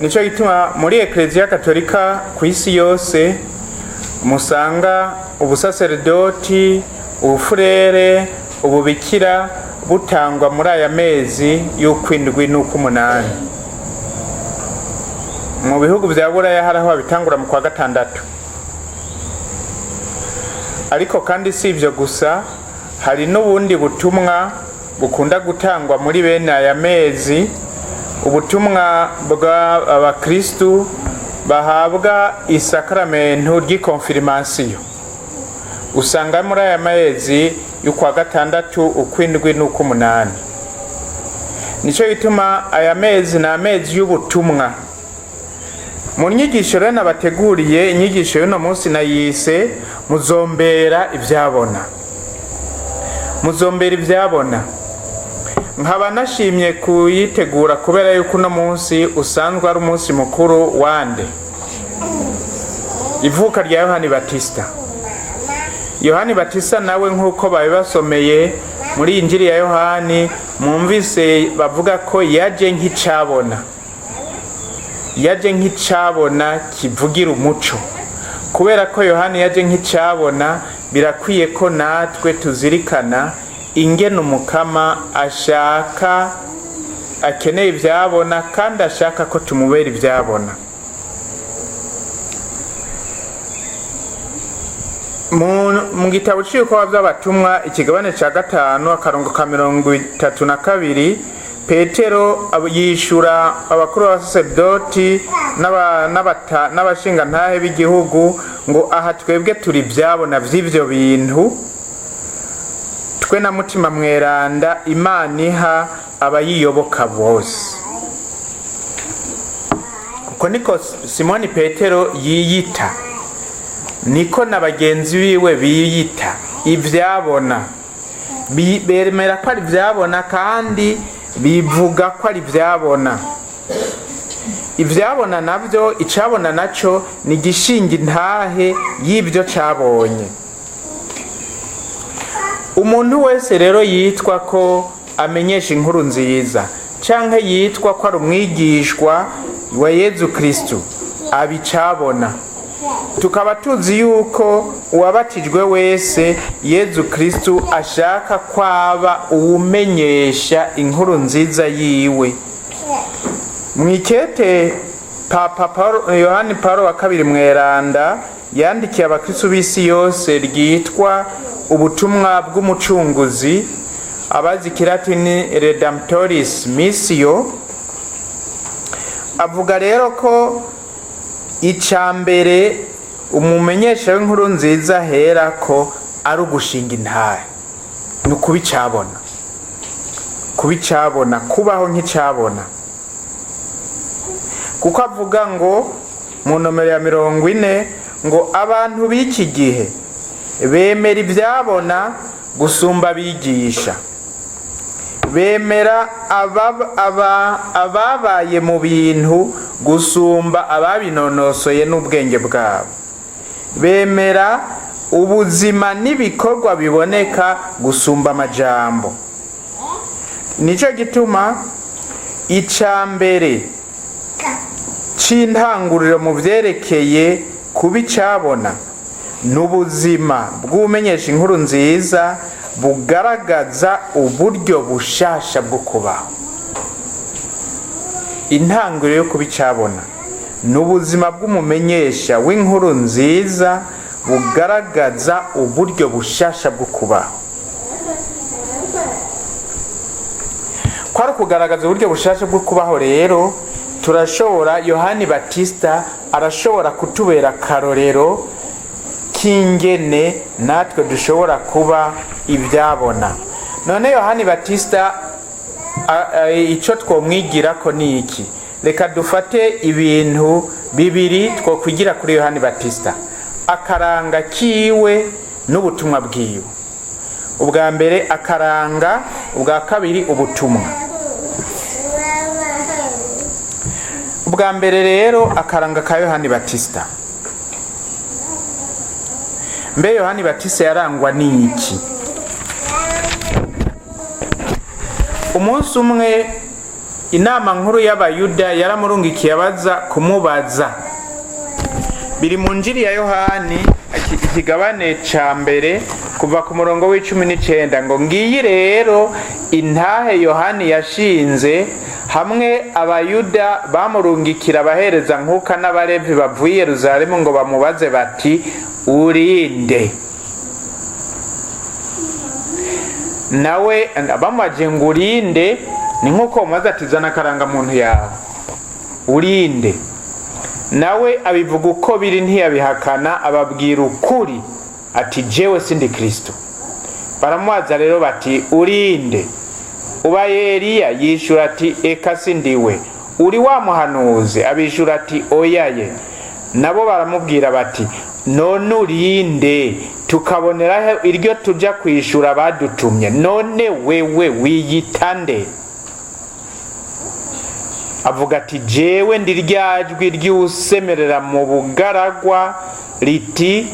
nico gituma muri Eklezia Katolika ku isi yose musanga ubusaserdoti, ubufurere, ububikira butangwa muri aya mezi y'ukwindwi n'ukumunani. Mu bihugu vya Buraya haraho bitangura mu kwa gatandatu. Ariko kandi si ivyo gusa, hari n'ubundi butumwa bukunda gutangwa muri bene aya mezi, ubutumwa bw'abakristu bahabwa isakramentu ry'ikonfirmasiyo. Usanga muri aya mezi y'ukwa gatandatu, ukwindwi n'ukumunani. Nico gituma aya mezi na mezi y'ubutumwa. Mu nyigisho rero nabateguriye, inyigisho y'uno munsi nayise muzombera ivyabona. Muzombera ivyabona. Nkaba nashimye kuyitegura kubera yuko uno munsi usanzwe ari umunsi mukuru wande, ivuka rya Yohani Batista. Yohani Batista nawe nk'uko babibasomeye muri Injili ya Yohani, mwumvise bavuga ko yaje nk'icabona. Yaje nk'icabona kivugira umuco. Kubera ko Yohani yaje nk'icabona, birakwiye ko natwe tuzirikana ingene umukama ashaka, akeneye ivyabona kandi ashaka ko tumubera ivyabona. Mu gitabo cy'uko by'abatumwa ikigabane ca 5 akarongo ka 32, Petero yishura abakuru b'abasaserdoti n'abashinga ntahe b'igihugu ngo aha twebwe turi ivyabona vy'ivyo bintu, twe na mutima mweranda Imana iha abayiyoboka bose. Kuko niko Simoni Petero yiyita, niko na bagenzi biwe biyita ivyabona. Bemera ko ari ivyabona kandi bivuga ko ari ivyabona. Ivyabona navyo, icabona naco ni gishinga intahe y'ivyo cabonye. Umuntu wese rero yitwa ko amenyesha inkuru nziza canke yitwa ko ari umwigishwa wa Yezu Kristu abicabona. Tukaba tuzi yuko uwabatijwe wese Yezu Kristu ashaka kwaba uwumenyesha inkuru nziza yiwe. Mwikete Papa Yohani Paulo wa kabiri mweranda yandikiye abakristu b'isi yose ryitwa ubutumwa bw'umucunguzi, abazi Kilatini Redemptoris Missio, avuga rero ko icambere umumenyesha w'inkuru nziza hera ko ari ugushinga intahe, ni kubicabona. Kubicabona, kubaho nk'icabona. Kuko avuga ngo mu nomero ya 40 ngo abantu b'iki gihe bemera ivyabona gusumba abigisha, bemera ababaye mu bintu gusumba ababinonosoye n'ubwenge bwabo, bemera ubuzima n'ibikorwa biboneka gusumba amajambo. Nico gituma icambere c'intanguriro mu vyerekeye kubicabona n'ubuzima bw'umenyesha inkuru nziza bugaragaza uburyo bushasha bwo kubaho. Intanguriro yo kubicabona n'ubuzima bw'umumenyesha w'inkuru nziza bugaragaza uburyo bushasha bwo kubaho. Kwari kugaragaza uburyo bushasha bwo kubaho rero, turashobora, Yohani Batista arashobora kutubera karorero kingene natwe dushobora kuba ivyabona. None Yohani Batista ico twomwigira ko ni iki? Reka dufate ibintu bibiri twokwigira kuri Yohani Batista: akaranga kiwe n'ubutumwa bwiwe. Ubwa mbere akaranga, ubwa kabiri ubutumwa. Ubwa mbere rero akaranga ka Yohani Batista. Mbe Yohani Batista yarangwa n'iki? Umunsi umwe inama nkuru y'abayuda yaramurungikiye abaza kumubaza. Biri mu Injili ya Yohani ikigabane ca mbere kuva ku murongo w'19 ngo ngiyi rero intahe Yohani yashinze hamwe abayuda bamurungikira abahereza nkuka n'abarevi bavuye Yerusalemu ngo bamubaze bati urinde. Nawe bamubaje ngo urinde ni nkuko umaze atizana karanga muntu yawe urinde. Nawe abivuga uko biri ntiyabihakana, ababwira ukuri ati jewe sindi Kristo. Baramubaza rero bati urinde. Ubaye Eliya? Yishura ati eka sindiwe. Uri wa muhanuzi? Abishura ati oyaye. Nabo baramubwira bati none urinde tukaboneraho iryo tuja kwishura badutumye, none wewe wiyitande? Avuga ati jewe ndi ryajwi ry'usemerera mu bugaragwa riti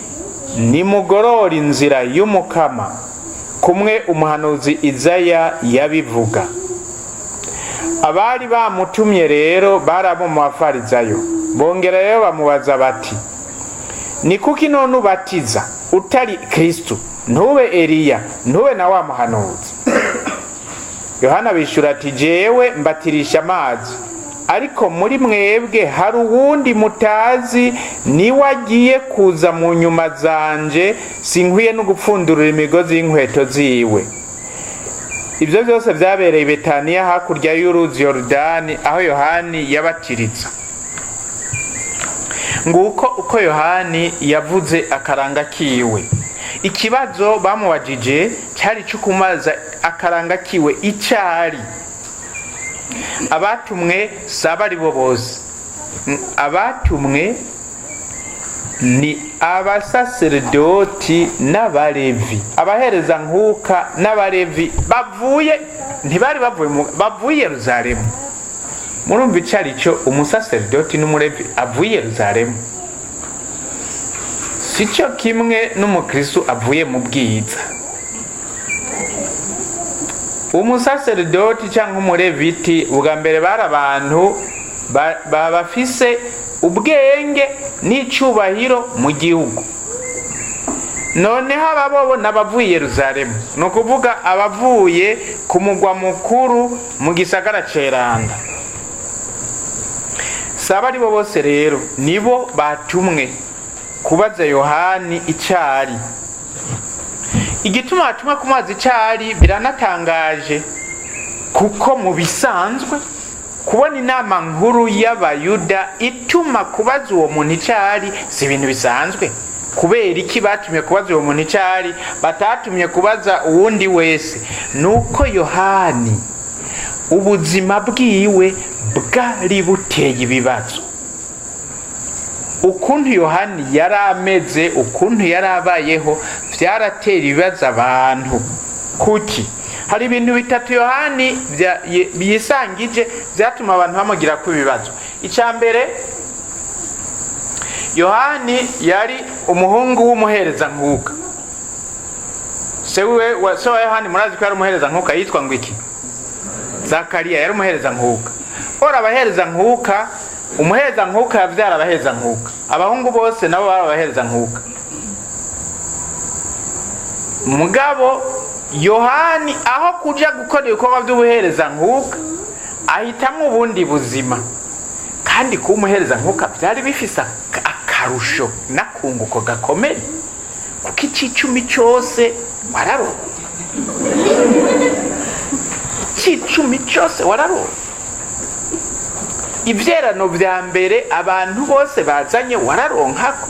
nimugorora inzira y'Umukama, kumwe umuhanuzi Izaya yabivuga. Abari bamutumye rero barabo mu bafarisayo, bongera rero bamubaza bati ni kuki none ubatiza utari Kristo, ntube Eliya, ntube na wa muhanuzi? Yohana bishura ati jewe mbatirisha amazi, ariko muri mwebwe hari uwundi mutazi, niwe agiye kuza mu nyuma zanje, sinkwiye no gupfundurira imigozi y'inkweto ziwe. Ibyo byose byabereye i Betaniya hakurya y'uruzi Yorodani aho Yohani yabatiritsa. Nguko uko Yohani yavuze akaranga kiwe. Ikibazo bamubajije cyari cyo kumaza akaranga kiwe icyari. Abatumwe sabari bo bose, abatumwe ni abasaserdoti n'abarevi, abahereza nkuka n'abarevi bavuye ntibari bavuye Yerusalemu. Murumva icari cyo umusaserdoti n'umurevi avuye Yerusalemu, sico kimwe n'umukristo avuye mu bwiza. Umusaserdoti cyangwa umureviti ubwa mbere bari abantu bafise ubwenge n'icubahiro mu gihugu. Noneho ababo n'abavuye Yerusalemu, no kuvuga abavuye ku mugwa mukuru mu gisagara ceranda. Sabari bo bose rero nibo batumwe kubaza Yohani icari. Igituma atumwa kumazi icari biranatangaje, kuko mu bisanzwe kubona inama nkuru y'abayuda ituma kubaza uwo muntu icari si ibintu bisanzwe. Kubera iki batumye kubaza uwo muntu icari batatumye kubaza uwundi wese? Nuko Yohani ubuzima bwiwe bwari buteye ibibazo. Ukuntu Yohani yari ameze, ukuntu yari abayeho, byaratera ibibazo abantu. Kuki? Hari ibintu bitatu Yohani yisangije byatuma abantu bamugira ku ibibazo. Icambere, Yohani yari umuhungu w'umuhereza nkuka. Se wa Yohani murazi ko yari umuhereza nkuka, yitwa ngo iki? Zakariya yari umuhereza nkuka. Ora abahereza nkuka, umuhereza nkuka yavyara abahereza nkuka. Abahungu bose nabo bari abahereza nkuka. Mugabo Yohani aho kuja gukora ibikorwa by'ubuhereza nkuka, ahitamwe ubundi buzima. Kandi ku umuhereza nkuka byari bifisa akarusho nakunguko gakomeye, kuko icicumi cyose wararo. Icicumi cyose wararo. Ivyerano vya mbere abantu bose bazanye wararonkako.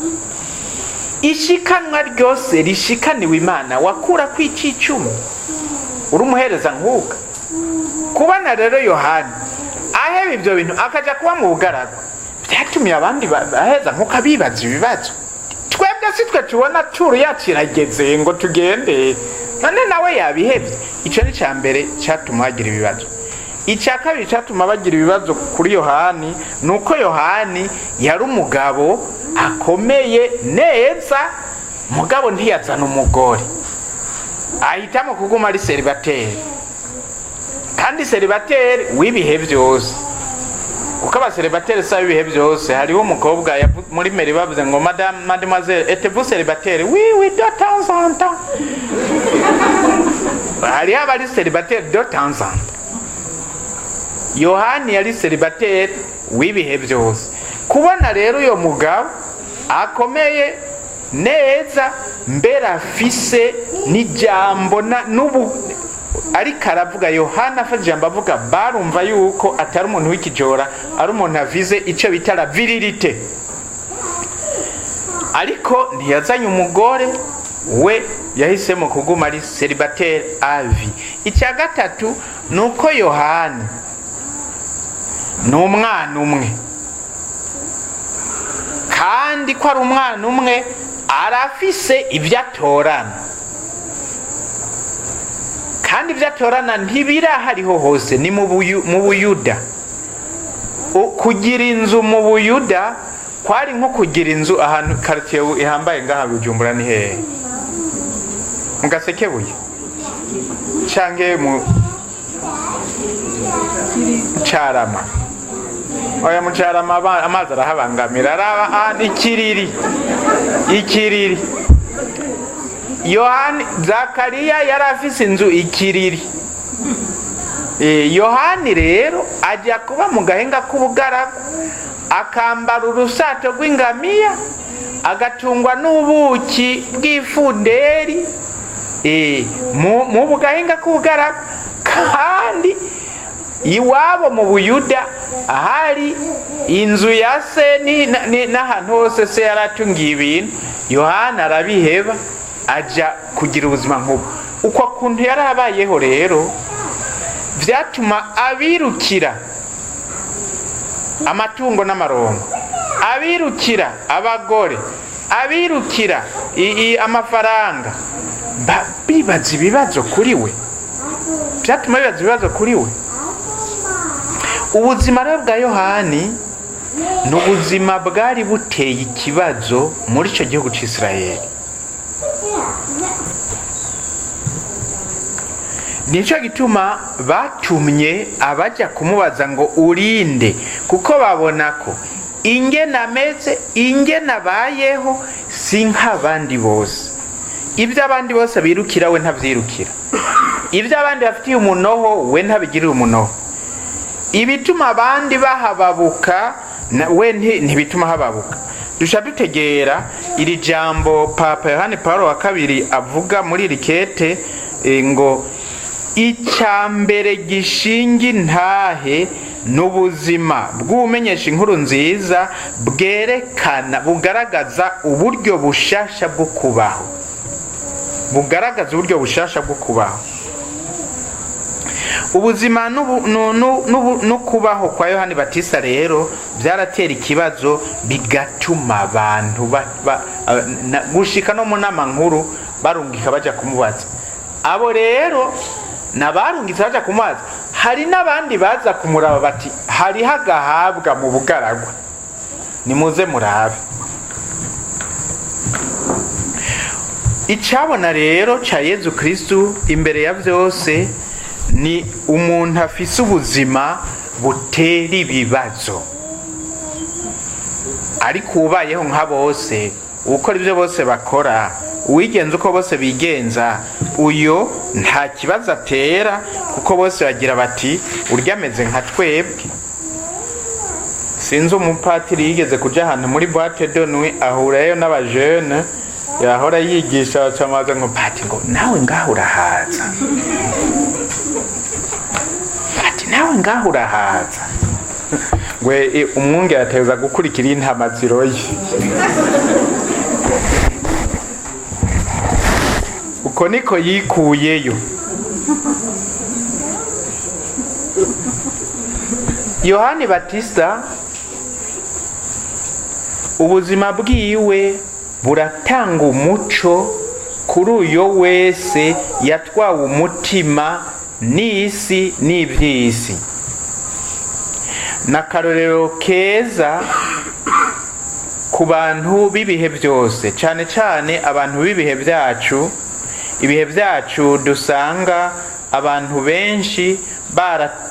Ishikanwa ryose rishikaniwe Imana wakura kw'icicumi. Uri umuhereza nkuka. Kubana rero Yohani aheba ibyo bintu akaja kuba mu bugaragwa, byatumye abandi baheza nkuka bibaza ibibazo. Twebwe si twe tubona turu yakirageze ngo tugende, none nawe yabihebye. Ico ni cambere cyatuma bagira ibibazo. Icya kabiri cyatuma bagira ibibazo kuri Yohani nuko Yohani yari umugabo akomeye neza, mugabo ntiyazana umugore, ahitamo kuguma ari celibateri. kandi célibataire w'ibihe byose. Kuko abacélibataire sa ibihe byose. Hariho umukobwa muri meri bavuze ngo mademoiselle êtes-vous célibataire? Oui, de temps en temps. Hariho abari célibataire de temps en temps. Yohani yari célibataire w'ibihe byose. Kubona rero uyo mugabo akomeye neza mbere afise n'ijambo n'ubu ariko aravuga. Yohana afite ijambo avuga, barumva yuko atari umuntu w'ikijora, ari umuntu avize icyo bita la virilité. Ariko ntiyazanye umugore, we yahisemo kuguma ari célibataire à vie. Icya gatatu nuko Yohana ni umwana umwe, kandi ko ari umwana umwe arafise ibyo atorana, kandi ibyo atorana ntibirahariho hose. Ni mu Buyuda. Kugira inzu mu Buyuda kwari nko kugira inzu ahantu quartier ihambaye ngaha Bujumbura. Ni hehe? Mu Gasekebuye canke mu Carama? Oya, mu Carama amazi arahabangamira, araba ikiriri. Yohani Zakariya yari afise inzu ikiriri. Yohani rero ajya kuba mu gahenga k'ubugaragu, akambara urusato rw'ingamiya, agatungwa n'ubuki bw'ifunderi mu gahenga k'ubugaragu. Kandi iwabo mu Buyuda ahari inzu ya se n'ahantu hose se yaratungiye ibintu. Yohana arabiheba aja kugira ubuzima nk'ubu. Uko kuntu yari abayeho rero vyatuma abirukira amatungo n'amarongo, abirukira abagore, abirukira amafaranga, bibaza ibibazo kuri we. Vyatuma bibaza ibibazo kuri we. Ubuzima rero bwa Yohani ni ubuzima bwari buteye ikibazo muri icyo gihugu cy'Isirayeli. Nicyo gituma batumye abajya kumubaza ngo urinde, kuko babona ko ingene ameze, ingene abayeho si nk'abandi bose. Ibyo abandi bose birukira we ntabyirukira, ibyo abandi bafitiye umunoho we ntabigirira umunoho. Ibituma abandi bahababuka we ntibituma hababuka. Dusha dutegera iri jambo Papa Yohani Paulo wa kabiri avuga muri rikete ngo icyambere gishingi ntahe n'ubuzima bw'umenyesha inkuru nziza bwerekana bugaragaza uburyo bushasha bwo kubaho, bugaragaza uburyo bushasha bwo kubaho. Ubuzima no kubaho kwa Yohani Batista rero byaratera ikibazo, bigatuma abantu gushika no mu nama nkuru barungika baja kumubaza. Abo rero nabarungitse baja kumubaza, hari n'abandi baza kumuraba bati hari hagahabwa mu bugaragwa, nimuze murabe. Icabona rero ca Yezu Kristu imbere ya vyose ni umuntu afise ubuzima butera ibibazo, ariko ubayeho nka bose, ukora ibyo bose bakora, uwigenza uko bose bigenza, uyo nta kibazo atera, kuko bose bagira bati urya ameze nka twebwe. Sinzi umupatiri yigeze kuja ahantu muri boîte de nuit ahurayo n'abajene, yahora yigisha bacamaza ngo pati ngo nawe ngaho urahaza, nawe ngaho urahaza. Gwe umwunge yateza gukurikira intamaziro ye. Uko niko yikuyeyo. Yohani Batista ubuzima bwiwe buratanga umuco kuri uyo wese yatwawe umutima n'isi n'iby'isi. N'akarorero keza ku bantu b'ibihe byose, cyane cyane abantu b'ibihe byacu. Ibihe byacu dusanga abantu benshi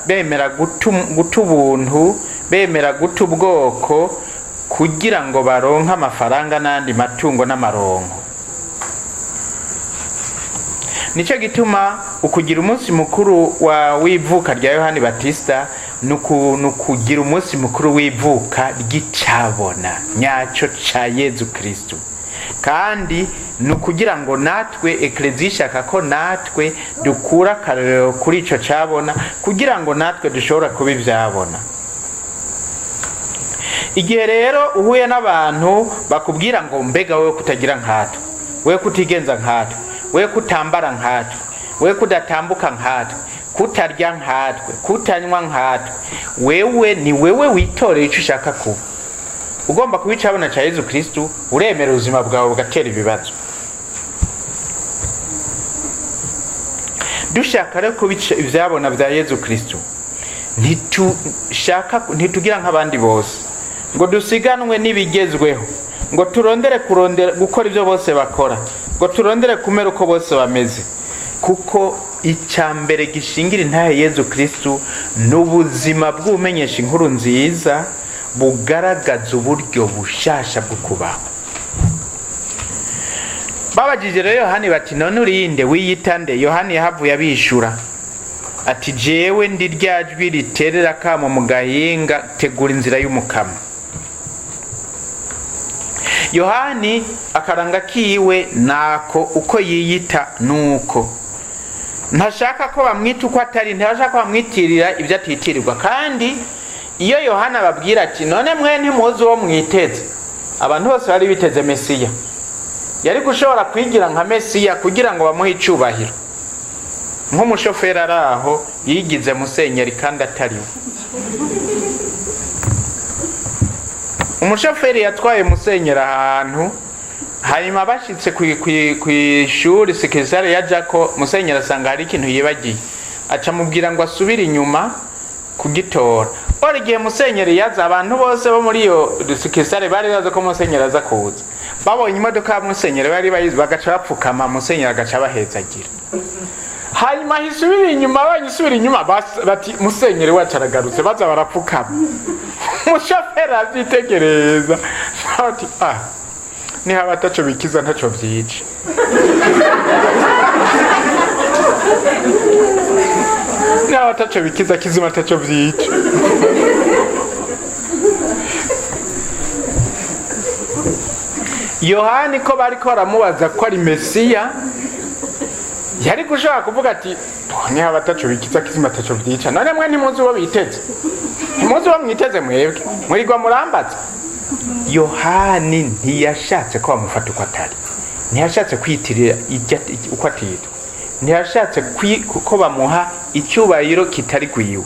bemera guta ubuntu, bemera guta ubwoko kugira ngo baronke amafaranga n'andi matungo n'amaronko. Nicyo gituma ukugira umunsi mukuru w'ivuka rya Yohani Batista nukugira umunsi mukuru w'ivuka ry'icabona nyacyo ca Yezu Kristo, kandi nukugira ngo natwe Eklezia ishaka ko natwe dukura akarorero kuri ico cabona kugira ngo natwe dushobora kuba ivyabona. Igihe rero uhuye n'abantu bakubwira ngo mbega wewe kutagira nkatwe, wewe kutigenza nkatwe, wewe kutambara nkatwe, wewe kudatambuka nkatwe, kutarya nkatwe, kutanywa nkatwe, wewe ni wewe witoreye ico ushaka kuba. Ugomba kuba icabona ca Yezu Kristo, uremera ubuzima bwawe bugatera ibibazo. Dushaka rero kuba ivyabona vya Yezu Kristo, ntitugira nk'abandi bose ngo dusiganwe n'ibigezweho, ngo turondere gukora ivyo bose bakora, ngo turondere kumera uko bose bameze, kuko icambere gishingira intahe Yezu Kristo n'ubuzima bw'umenyesha inkuru nziza bugaragaza uburyo bushasha bwo kubaho. Babajije rero Yohani bati none urinde wiyita nde? Yohani yahavuye abishura ati jewe ndi rya jwi riterera kamo mu gahinga, tegura inzira y'umukama. Yohani akaranga kiwe nako uko yiyita nuko ntashaka ko bamwita uko atari, ntashaka ko bamwitirira ibyo atitirirwa. Kandi iyo Yohana babwira ati none mwe ntimuzi uwo mwiteze, abantu bose bari biteze Mesiya. Yari gushobora kwigira nka Mesiya kugira ngo bamuhe icubahiro, nk'umushoferi araho yigize musenyeri kandi atariwe. Umushoferi yatwaye musenyeri ahantu, hanyuma bashitse ku ishuri sekretari ya Jako, musenyeri asanga hari ikintu yibagiye, aca mubwira ngo asubire inyuma kugitora. Igihe musenyeri yaza, abantu bose bo muri iyo sekretari bari bazi ko musenyeri aza kuza. Babonye imodoka ya musenyeri bari bayizi, bagaca bapfukama, musenyeri agaca bahezagira. Hanyuma hisubira inyuma, banyisubira inyuma bati musenyeri wacu aragarutse, baza barapfukama. Umushoferi avyitegereza ati ni haba ataco bikiza ntaco vyica. Ni haba ataco bikiza kizima ataco vyica. Yohani ko bariko baramubaza ko ari Mesiya, yari gushaka kuvuga ati ni haba ataco bikiza kizima ataco vyica. None mwe ntimuzi uwo biteze, ntimuzi uwo mwiteze mwebwe, murigwa murambaza. Yohani ntiyashatse ko bamufata uko atari, ntiyashatse kwitirira uko atitwa, ntiyashatse ko bamuha icyubahiro kitari gwiwe.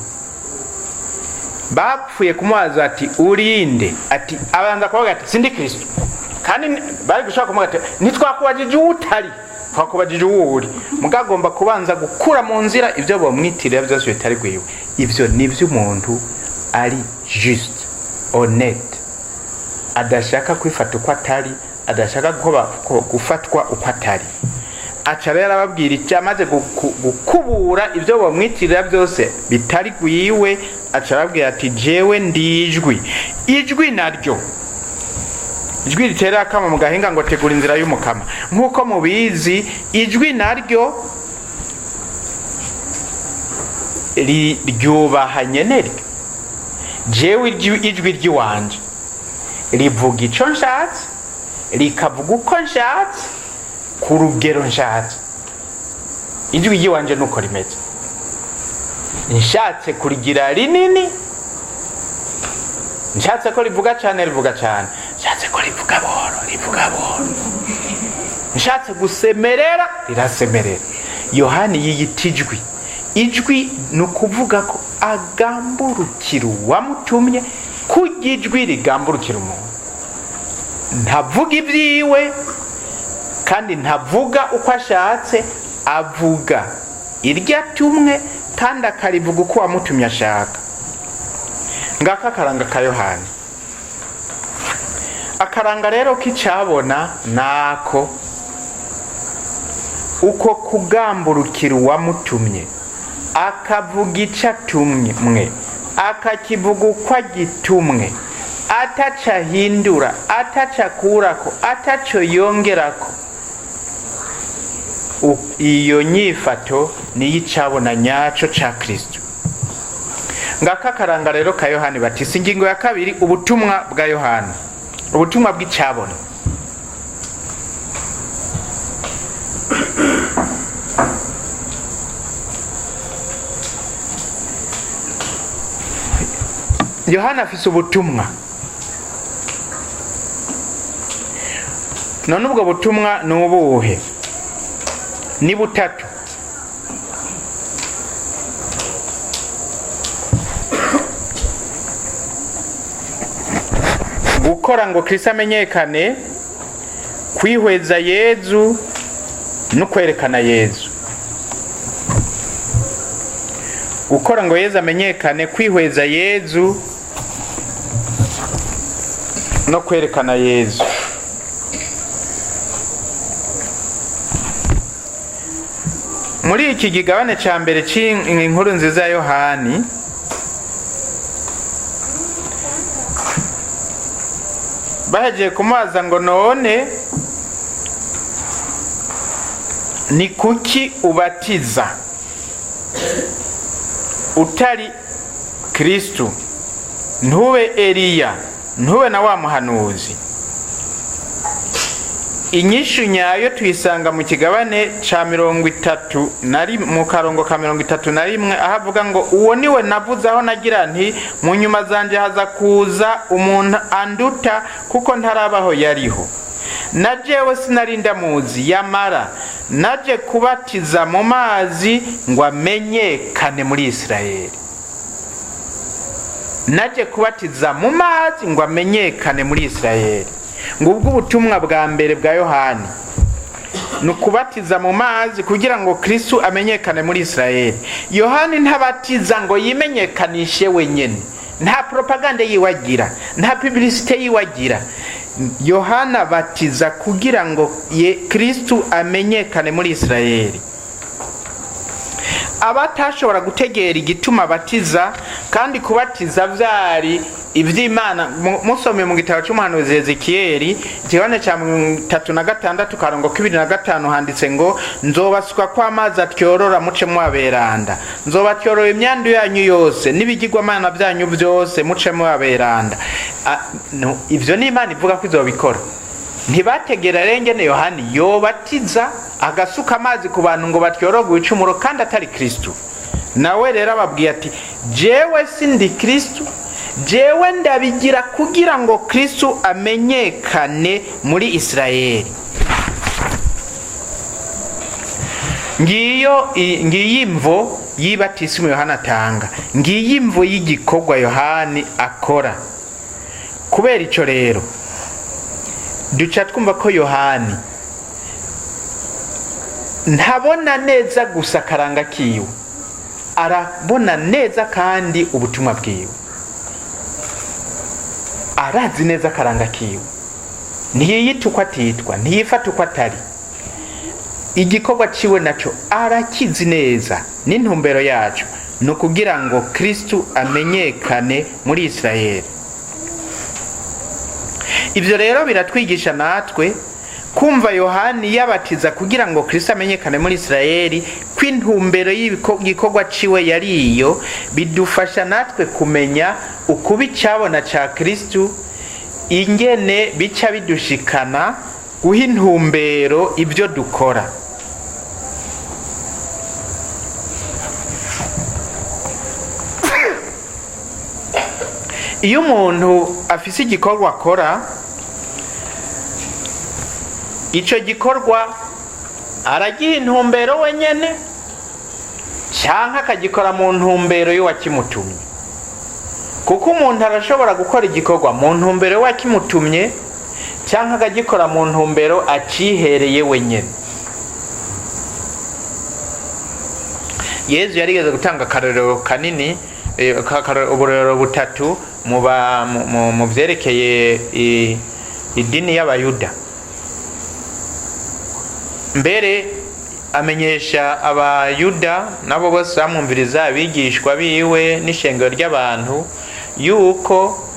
Bapfuye kumubaza ati urinde, ati abanza kuvuga ati sindi Kristo. Kandi bari gushaka kumubaza ati ntitwakubajije utari, twakubajije uwuri. Mugagomba kubanza gukura mu nzira ibyo bamwitirira byose bitari gwiwe. Ivyo nivyo umuntu ari juste, honnête, adashaka kwifata uko atari, adashaka gufatwa uko atari. Aca rero ababwira icyo amaze gukubura ibyo bamwitirira byose bitari gwiwe. Aca arabwira ati jewe ndijwi, ijwi naryo ijwi ritera kama mu gahinga ngo tegura inzira y'umukama. Nkuko mubizi ijwi naryo ryubahanye neryo. Jewe ijwi ry'iwanje rivuga ico nshatse, rikavuga uko nshatse, ku rugero nshatse. Ijwi ry'iwanje nuko rimeze. Nshatse kurigira rinini, nshatse ko rivuga cyane rivuga cyane, nshatse ko rivuga buhoro rivuga buhoro, nshatse gusemerera rirasemerera. Yohani yiyita ijwi. Ijwi nukuvuga ko agamburukira uwamutumye, kurya ijwi rigamburukira umuntu. Ntavuga ibyiwe kandi ntavuga uko ashatse, avuga iryo atumwe kandi akarivuga uko wamutumye ashaka. Ngaka akaranga ka Yohani. Akaranga rero k'icabona nako uko kugamburukira uwamutumye, akavuga icyo atumwe, akakivuga uko agitumwe, ataco ahindura, ataco akurako, ataco yongerako, iyo nyifato niyo icabona nyaco ca Kristo. Ngaka karanga rero ka Yohani Batista. Ingingo ya kabiri, ubutumwa bwa Yohani, ubutumwa bw'icabona. Yohana afise ubutumwa. None ubwo butumwa ni ubuhe? Ni butatu. Gukora ngo Kristo amenyekane, kwihweza Yezu no kwerekana Yezu. Gukora ngo Yezu amenyekane, kwihweza Yezu no kwerekana Yezu. Muri iki gigabane ca mbere c'inkuru nziza ya Yohani, bahejeje kumubaza ngo none ni kuki ubatiza utari Kristo, ntube Eliya, ntube na wa muhanuzi? Inyishu nyayo tuyisanga mu kigabane ca 30 mu karongo ka 31, ahavuga ngo uwo niwe navuze aho nagira nti mu nyuma zanje haza kuza umuntu anduta kuko ntarabaho yariho, na jewe sinari ndamuzi, yamara naje kubatiza mu mazi ngo amenyekane muri Isirayeli. Naje kubatiza mu mazi ngo amenyekane muri Isirayeli. Ngubwo ubutumwa bwa mbere bwa Yohani, nukubatiza mu mazi kugira ngo Kristo amenyekane muri Isirayeli. Yohani ntabatiza ngo yimenyekanishe wenyene, nta propaganda yiwagira, nta publicité yiwagira. Yohana batiza kugira ngo Kristo amenyekane muri Isirayeli. Abatashobora gutegera igituma batiza, kandi kubatiza vyari ivy'Imana. Musomye mu gitabo cy'umuhanuzi Ezekiyeli igihane cya 36 karongo 25 handitse ngo nzobasuka kwa amazi atyorora muce mwaberanda, nzobatyorora imyandu yanyu yose n'ibigirwamana byanyu byose muce mwaberanda. Ivyo ni Imana ivuga ko izobikora. Ntibategera rengene Yohani yobatiza agasuka amazi ku bantu ngo batyorogwe icumuro kandi atari Kristo. Nawe rero ababwiye ati jewe sindi Kristo, jewe ndabigira kugira ngo Kristo amenyekane muri Isirayeli. Ngiyi imvo yibatisimu Yohana atanga, ngiyi imvo y'igikorwa Yohani akora. Kubera ico rero duca twumva ko Yohani ntabona neza gusa karanga kiwe, arabona neza kandi ubutumwa bwiwe. Arazi neza karanga kiwe, ntiyiyita uko atitwa, ntiyifata uko atari. Igikorwa ciwe naco arakizi neza, n'intumbero yacu no kugira ngo Kristo amenyekane muri Isirayeli. Ivyo rero biratwigisha natwe kumva Yohani yabatiza kugira ngo Kristo amenyekane muri Isirayeli, kw'intumbero y'igikorwa ciwe yari iyo. Bidufasha natwe kumenya ukubi cabona ca Kristo, ingene bica bidushikana guha intumbero ibyo dukora. Iyo umuntu afise igikorwa akora, ico gikorwa aragiha intumbero wenyene canke akagikora mu ntumbero y'uwakimutumye. Kuko umuntu arashobora gukora igikorwa mu ntumbero y'uwakimutumye canke akagikora mu ntumbero acihereye wenyene. Yezu yarigeze gutanga akarorero kanini, uburorero butatu mu vyerekeye idini y'Abayuda. Mbere amenyesha abayuda nabo bose bamwumviriza abigishwa biwe n'ishengero ry'abantu yuko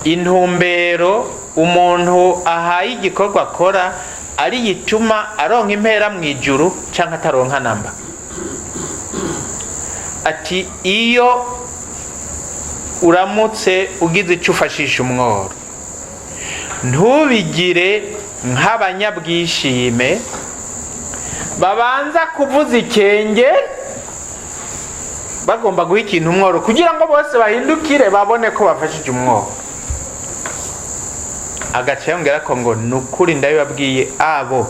intumbero umuntu ahaye igikorwa akora ari yituma aronka impera mu ijuru canke ataronka namba. Ati iyo uramutse ugize icyo ufashisha umworo, ntubigire nk'abanyabwishime babanza kuvuza ikenge bagomba guha ikintu umworo kugira ngo bose bahindukire babone ko bafashije umworo. Agace yongera ko ngo nukuri ndabibabwiye abo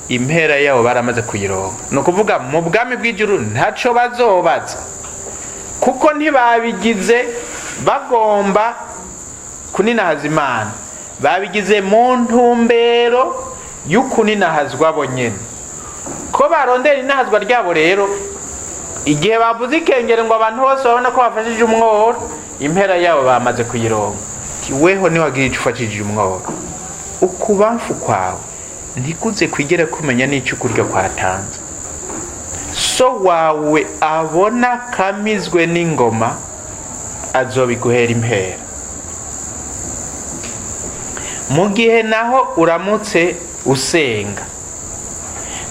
impera yabo baramaze kuyironka. Nukuvuga mu bwami bw'ijuru ntaco bazobaza kuko ntibabigize bagomba kuninahaza Imana, babigize mu ntumbero y'ukuninahazwa bo nyene. Ko barondera inahazwa ryabo rero, igihe bavuze ikengere ngo abantu bose babona ko bafashije umworo, impera yabo bamaze kuyironka. Weho niwagira icyo ufashije umworo, ukubamfu kwawe ntikuze kwigera kumenya n'icyo kurya kwatanze. So wawe abona kamizwe n'ingoma azobiguhera impera. Mu gihe naho uramutse usenga,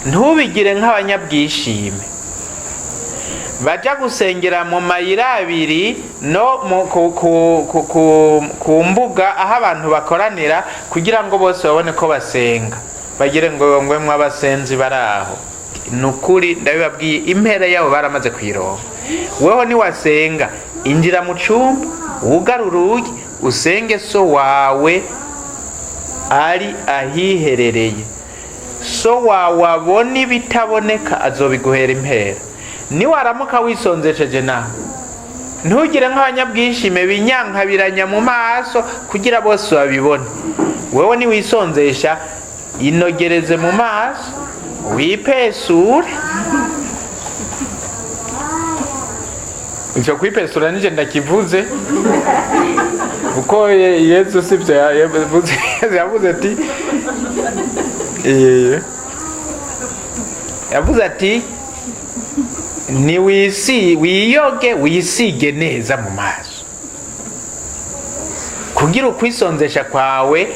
ntubigire nk'abanyabwishime baja gusengera mu mayira abiri no ku mbuga aho abantu bakoranira kugira ngo bose babone ko basenga, bagire ngo ngwemwe abasenzi baraho. Nukuri ndabibabwiye impera yabo baramaze kuyironka. Weho niwasenga, injira mu cumba wugara urugi usenge so wawe ari ahiherereye. So wawe abona ibitaboneka azobiguhera impera. Niwaramuka wisonzesheje nawe, ntugire nk'abanyabwishime binyankabiranya mu maso kugira bose babibone. Wewe niwisonzesha, inogereze mu maso wipesure. Icyo kwipesura nije ndakivuze uko Yesu sivyo yavuze ati yavuze ati ni wiyoge wisige neza mu maso kugira ukwisonzesha kwawe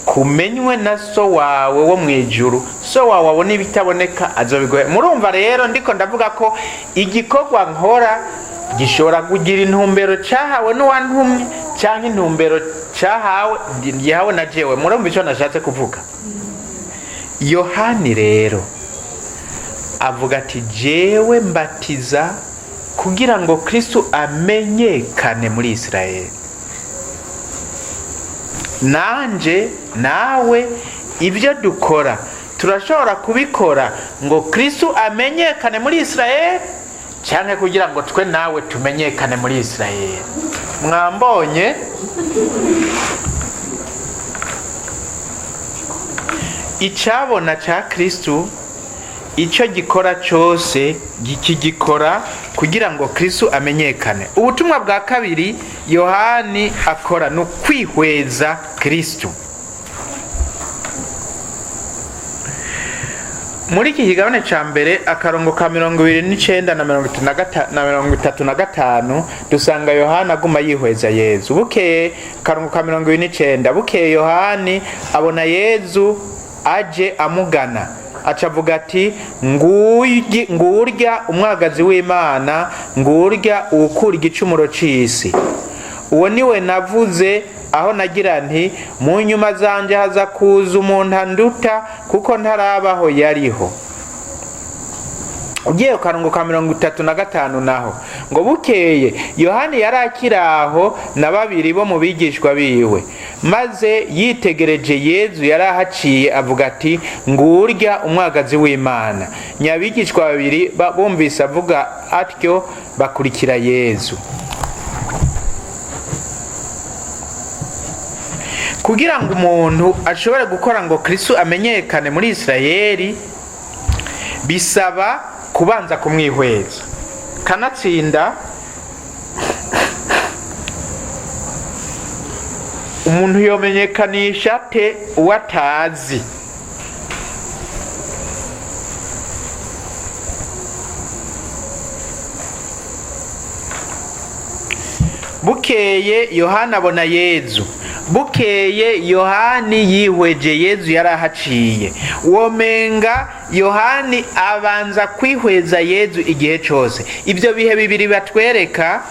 kumenywe na so wawe wo mwijuru. So wawe abona ibitaboneka azobiguhe. Murumva rero ndiko ndavuga ko igikorwa nkora gishobora kugira intumbero cahawe n'uwantumye canke intumbero yahawe na jewe. Murumva ico nashatse kuvuga. Yohani rero avuga ati jewe mbatiza kugira ngo Kristo amenyekane muri Israeli. Nanje nawe ibyo dukora turashobora kubikora ngo Kristo amenyekane muri Israeli cyane kugira ngo twe nawe tumenyekane muri Israeli. Mwambonye? Icabona ca Kristo icyo gikora cyose gikigikora kugira ngo Kristo amenyekane. Ubutumwa bwa kabiri Yohani akora no kwihweza Kristo. Muri iki kigabane ca mbere akarongo ka 29 na 35 dusanga Yohana aguma yihweza Yezu. Bukeye akarongo ka 29 bukeye Yohani abona Yezu aje amugana, acavuga ati ngurya umwagazi w'Imana, ngurya ukura igicumuro c'isi. Uwo niwe navuze aho nagira nti mu nyuma zanje haza kuza umuntu anduta kuko ntarabaho yariho. Ugiye karongo ka 35 naho ngo bukeye Yohani yarakiraho na babiri bo mu bigishwa biwe, maze yitegereje Yezu yarahaciye avuga ati ngurya umwagazi w'Imana. Nyabigishwa babiri bumvise avuga atyo bakurikira Yezu. Kugira ngo umuntu ashobore gukora ngo Kristo amenyekane muri Israeli, bisaba kubanza kumwihweza. Kanatsinda umuntu yomenyekanisha te uwatazi. bukeye yohani abona yezu. Bukeye yohani yihweje yezu yari ahaciye. Womenga yohani abanza kwihweza yezu igihe cyose. Ibyo bihe bibiri batwereka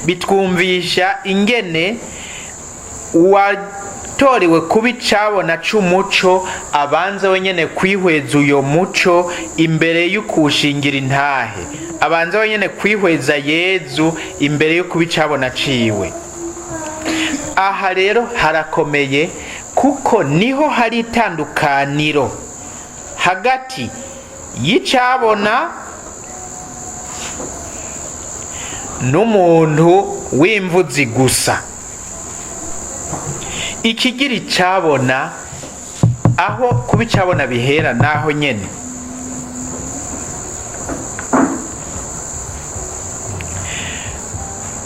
bitwumvisha ingene uwatorewe kuba icabona c'umuco abanza wenyene kwihweza uyo muco imbere y'ukushingira intahe. Abanza wenyene kwihweza yezu imbere yo kuba icabona ciwe. Aha rero harakomeye kuko niho hari itandukaniro hagati y'icabona n'umuntu w'imvuzi gusa. Ikigira icabona aho kuba icabona bihera naho nyene.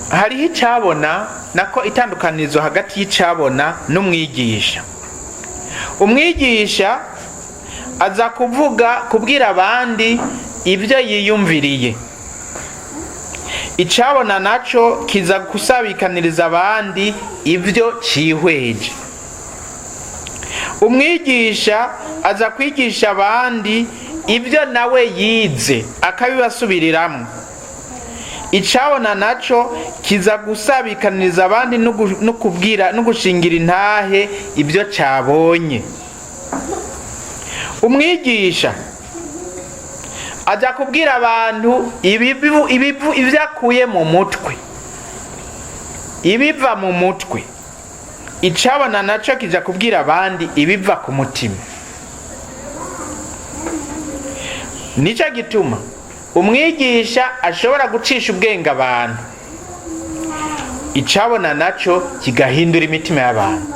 Hariho icabona nako itandukanizo hagati y'icabona n'umwigisha. Umwigisha aza kubwira abandi ibyo yiyumviriye. Icabona naco kiza gusabikaniriza abandi ibyo cihweje. Umwigisha aza kwigisha abandi ibyo nawe yize akabibasubiriramwo. Icabona naco kiza gusabikaniriza abandi no kubwira no gushingira intahe ibyo cabonye. Umwigisha aja kubwira abantu ibyo akuye mu mutwe, ibiva mu mutwe. Icabona naco kija kubwira abandi ibiva ku mutima. Nico gituma umwigisha ashobora gucisha ubwenge abantu, icabona naco kigahindura imitima y'abantu.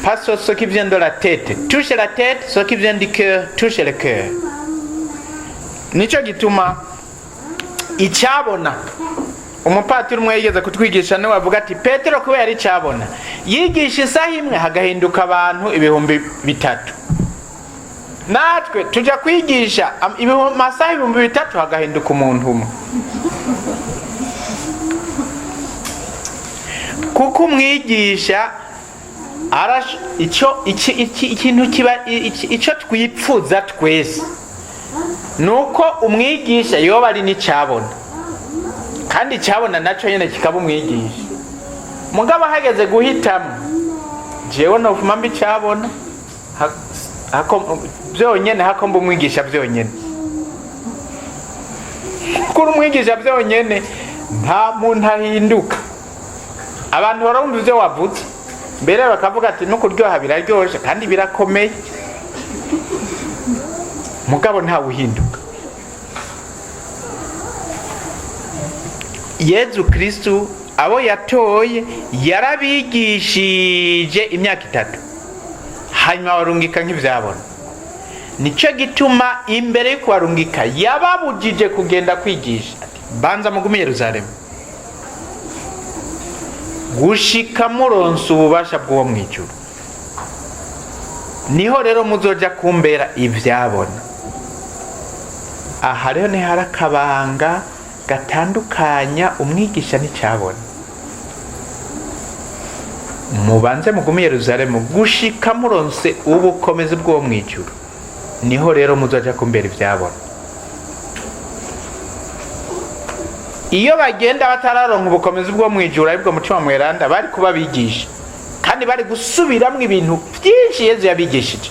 Pas ce qui vient de la tête touche la tête, ce qui vient du cœur touche le cœur. Nico gituma icabona umupatiri umwe yigeze kutwigisha nawe avuga ati Petero kubera icabona yigisha isaha imwe hagahinduka abantu 3,000. Natwe tuja kwigisha amasaha 3,000 hagahinduka umuntu umwe. Kuko umwigisha ikintu kiba ico twipfuza twese nuko umwigisha yoba ari n'icabona, kandi icabona naco nyene kikaba umwigisha. Mugabo hageze guhitamo, jewe nofuma mbi icabona byonyene hakomba umwigisha byonyene. Kuri umwigisha byonyene nta muntu ahinduka. Abantu barumva ivyo wavuze mbere bakavuga ati no kuryoha biraryoshe kandi birakomeye, mugabo nta uhinduka. Yezu Kristu abo yatoye yarabigishije imyaka 3 hanyuma barungika nk'ivyabona. Nico gituma imbere yuko barungika yababujije kugenda kwigisha ati banza mugume Yerusalemu gushika muronse ububasha bw'uwo mwijuru, niho rero muzoja kumbera ivyabona. Aha rero ni harakabanga gatandukanya umwigisha n'icabona. Mubanze mugume Yerusalemu gushika muronse ubukomezi bw'uwo mwijuru, niho rero muzoja kumbera ivyabona. Iyo bagenda batararonka ubukomezi bwo mwijuru aribwo mutima mweranda bari kuba bigisha, kandi bari gusubiramwo ibintu byinshi Yezu yabigishije.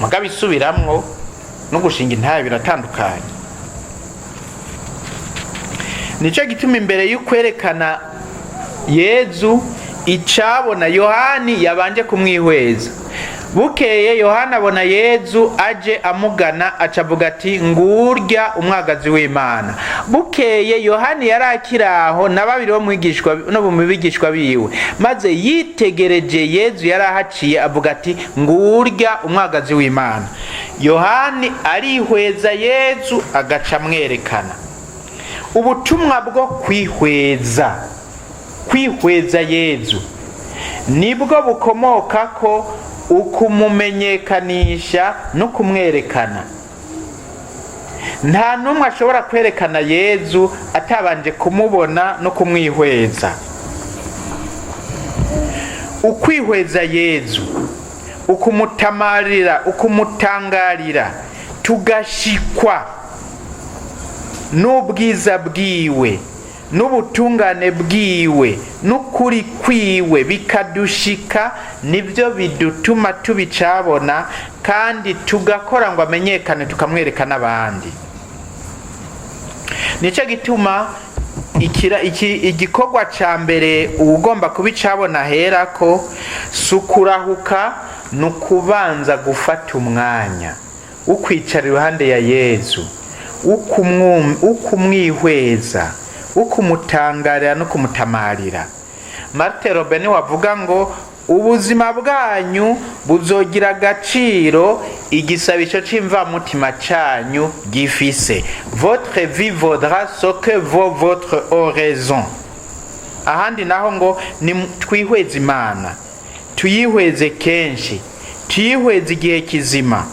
Mugabo isubiramwo no gushinga intahe biratandukanye. Nico gituma imbere y'ukwerekana Yezu icabona Yohani yabanje kumwihweza. Bukeye Yohana abona Yezu aje amugana acavuga ati ngurya umwagazi w'Imana. Bukeye Yohani yarakiraho na babiri bo mwigishwa no bumubigishwa biwe, maze yitegereje Yezu yarahaciye avuga ati ngurya umwagazi w'Imana. Yohani arihweza Yezu agaca mwerekana. Ubutumwa bwo kwihweza Yezu nibwo bukomoka ko ukumumenyekanisha no kumwerekana. nta n'umwe ashobora kwerekana Yezu atabanje kumubona no kumwihweza. Ukwihweza Yezu, ukumutamarira, ukumutangarira, tugashikwa n'ubwiza bwiwe, n'ubutungane bwiwe, n'ukuri kwiwe, bikadushika, nibyo bidutuma tubicabona kandi tugakora ngo amenyekane, tukamwereka n'abandi. Nico gituma igikorwa ca mbere ugomba kubicabona herako sukurahuka, nukubanza gufata umwanya ukwicara iruhande ya Yezu, ukumwihweza, ukumutangarira no kumutamarira. Martin Robeni wavuga ngo ubuzima bwanyu buzogira agaciro igisabisho c'imvamutima canyu gifise. Votre vie vaudra ce que vaut votre oraison. Ahandi naho ngo ni twihweze Imana, tuyihweze kenshi, tuyihweze igihe kizima,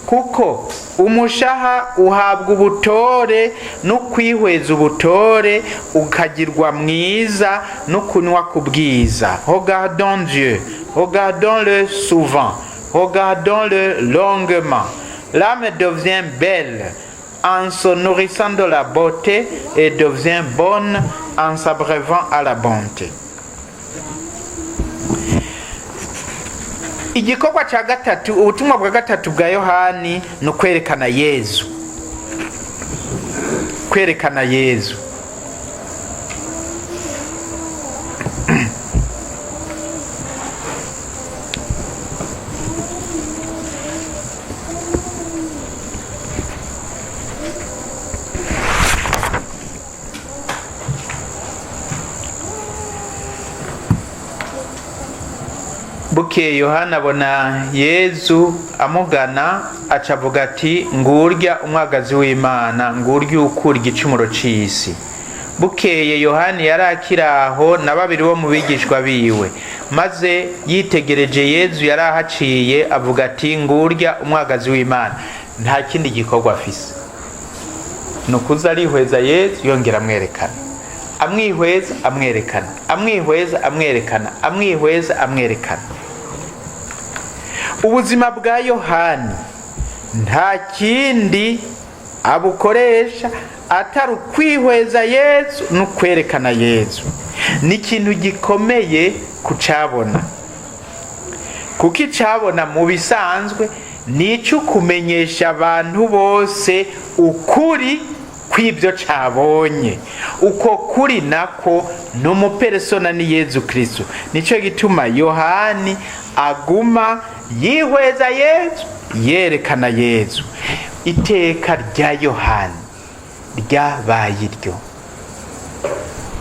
kuko umushaha uhabwa ubutore, no kwihweza ubutore ukagirwa mwiza, no kunywa kubwiza. Regardons Dieu, regardons-le souvent, regardons-le longuement. L'âme devient belle en se nourrissant de la beauté et devient bonne en s'abreuvant à la bonté. Igikorwa ca gatatu, ubutumwa bwa gatatu bwa Yohani ni ukwerekana Yezu. Kwerekana Yezu. Bukeye Yohana abona Yezu amugana, acavuga ati ngurya umwagazi w'Imana, ngurya ukura igicumuro c'isi. Bukeye Yohani yarakiraho na babiri bo mu bigishwa biwe, maze yitegereje Yezu yarahaciye, avuga ati ngurya umwagazi w'Imana. Nta kindi gikorwa afise, nukuza arihweza Yezu yongera amwerekana, amwihweza amwerekana, amwihweza amwerekana, amwihweza amwerekana. Ubuzima bwa Yohani nta kindi abukoresha atari ukwihweza Yezu no kwerekana Yezu. Ni ikintu gikomeye kucabona, kuko icabona mu bisanzwe nico kumenyesha abantu bose ukuri kw'ibyo cabonye. Uko kuri nako n'umupersona ni Yezu Kristo. Nico gituma Yohani aguma yihweza Yezu, yerekana Yezu. Iteka rya Yohani ryabaye iryo.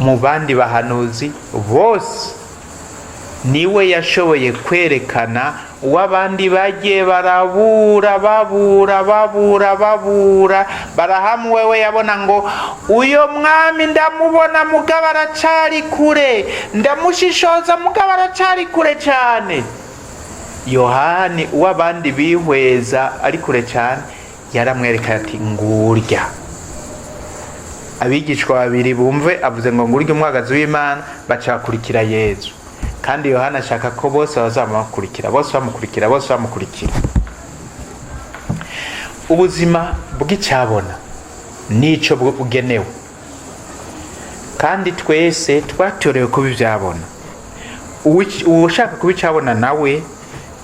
Mu bandi bahanuzi bose niwe yashoboye kwerekana uw'abandi bagiye barabura barahamu. Wewe yabona ngo uyo mwami ndamubona mugabo aracari kure, ndamushishoza mugabo aracari kure cyane. Yohani uw'abandi bihweza ari kure cyane yaramwerekana ati ngurya. Abigishwa babiri bumve avuze ngo ngurya umwagazi w'Imana, bacakurikira Yezu. Kandi Yohana ashaka ko bose bazamukurikira, bose bamukurikira. Ubuzima bw'icabona nico bugenewe, kandi twese twatorewe kuba ivyabona. Ushaka kuba icabona nawe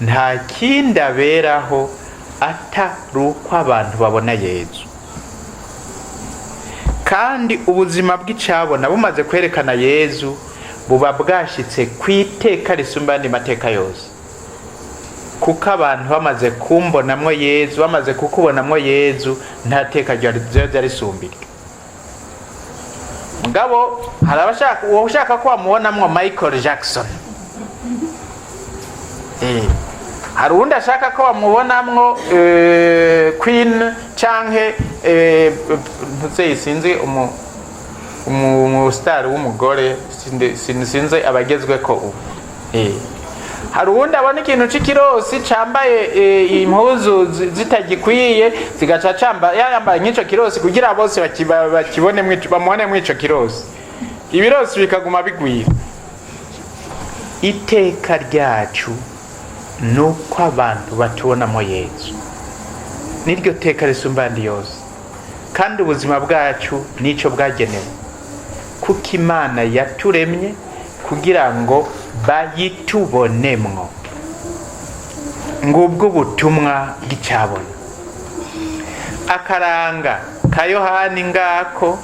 nta kindi aberaho atari uko abantu babona Yezu. Kandi ubuzima bw'icabona bumaze kwerekana Yezu buba bwashitse kwiteka risumba andi mateka yose, kuko abantu bamaze kumbonamwo Yezu, bamaze kukubonamwo Yezu, nta teka ryo risumbirwa. Mugabo hari abashaka ushaka ko bamubonamwo Michael Jackson, hari undi ashaka ko bamubonamwo Queen canke sinzi umu star w'umugore, sinzi abagezwe ko ubu. hari uwundi abona ikintu c'ikirosi cambaye impuzu zitagikwiye zigaca yambaye nk'ico kirosi kugira bose bakibone bamubone mw'ico kirosi, ibirosi bikaguma bigwira. Iteka ryacu nuko abantu batubonamo Yesu, niryo teka risumba andi yose, kandi ubuzima bwacu nico bwagenewe, kuko Imana yaturemye kugira ngo bayitubonemwo. Ngubwo ubutumwa bw'icyabona. Akaranga ka Yohani ngako,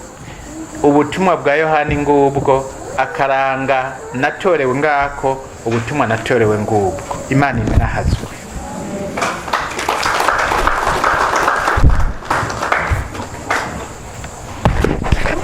ubutumwa bwa Yohani ngubwo, akaranga natorewe ngako, ubutumwa natorewe ngubwo. Imana imenahazwe.